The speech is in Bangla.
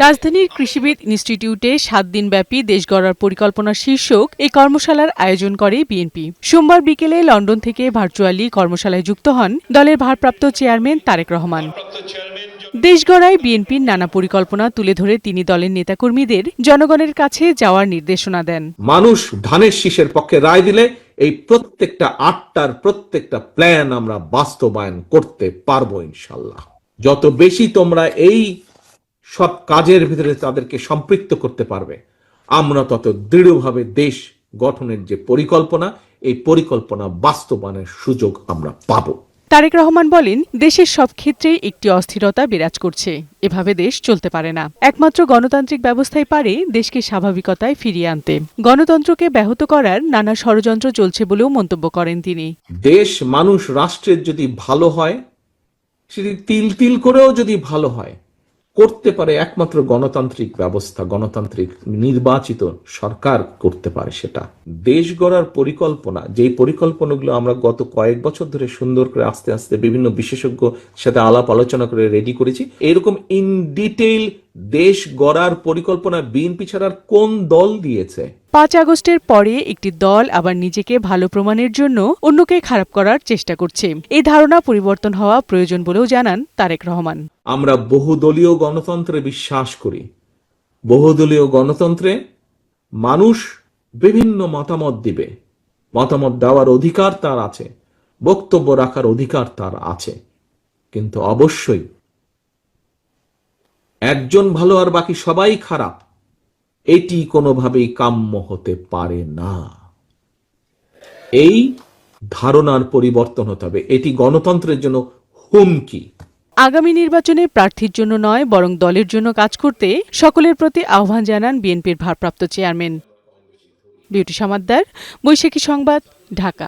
রাজধানীর কৃষিবিদ ইনস্টিটিউটে ৭ দিনব্যাপী দেশ গড়ার পরিকল্পনা শীর্ষক এই কর্মশালার আয়োজন করে বিএনপি। সোমবার বিকেলে লন্ডন থেকে ভার্চুয়ালি কর্মশালায় যুক্ত হন দলের ভারপ্রাপ্ত চেয়ারম্যান তারেক রহমান। দেশ গড়ায় বিএনপির নানা পরিকল্পনা তুলে ধরে তিনি দলের নেতাকর্মীদের জনগণের কাছে যাওয়ার নির্দেশনা দেন। মানুষ ধানের শীষের পক্ষে রায় দিলে এই প্রত্যেকটা ৮টার প্রত্যেকটা প্ল্যান আমরা বাস্তবায়ন করতে পারবো ইনশাল্লাহ। যত বেশি তোমরা এই সব কাজের ভিতরে তাদেরকে সম্পৃক্ত করতে পারবে, আমরা তত দৃঢ়ভাবে দেশ গঠনের যে পরিকল্পনা, এই পরিকল্পনা বাস্তবায়নের সুযোগ আমরা পাবো। তারেক রহমান বলেন, দেশের সব ক্ষেত্রেই একটি অস্থিরতা বিরাজ করছে। এভাবে দেশ চলতে পারে না। একমাত্র গণতান্ত্রিক ব্যবস্থাই পারে দেশকে স্বাভাবিকতায় ফিরিয়ে আনতে। গণতন্ত্রকে ব্যাহত করার নানা ষড়যন্ত্র চলছে বলেও মন্তব্য করেন তিনি। দেশ, মানুষ, রাষ্ট্রের যদি ভালো হয়, সেটি তিল তিল করেও যদি ভালো হয়, করতে পারে একমাত্র গণতান্ত্রিক ব্যবস্থা, গণতান্ত্রিক নির্বাচিত সরকার করতে পারে সেটা। দেশ গড়ার পরিকল্পনা, যেই পরিকল্পনাগুলো আমরা গত কয়েক বছর ধরে সুন্দর করে আস্তে আস্তে বিভিন্ন বিশেষজ্ঞ সাথে আলাপ আলোচনা করে রেডি করেছি, এরকম ইন ডিটেইল দেশ গড়ার পরিকল্পনা বিএনপি ছাড়ার কোন দল দিয়েছে? ৫ আগস্টের পরে একটি দল আবার নিজেকে ভালো প্রমাণের জন্য অন্যকে খারাপ করার চেষ্টা করছে। এই ধারণা পরিবর্তন হওয়া প্রয়োজন বলেও জানান তারেক রহমান। আমরা বহুদলীয় গণতন্ত্রে বিশ্বাস করি। বহুদলীয় গণতন্ত্রে মানুষ বিভিন্ন মতামত দিবে, মতামত দেওয়ার অধিকার তার আছে, বক্তব্য রাখার অধিকার তার আছে, কিন্তু অবশ্যই একজন ভালো আর বাকি সবাই খারাপ, এটি কোনোভাবেই কাম্য হতে পারে না। এই ধারণার পরিবর্তন হতে হবে। এটি গণতন্ত্রের জন্য হুমকি। আগামী নির্বাচনে প্রার্থীর জন্য নয়, বরং দলের জন্য কাজ করতে সকলের প্রতি আহ্বান জানান বিএনপির ভারপ্রাপ্ত চেয়ারম্যান। বিউটি সমাদ্দার, বৈশাখী সংবাদ, ঢাকা।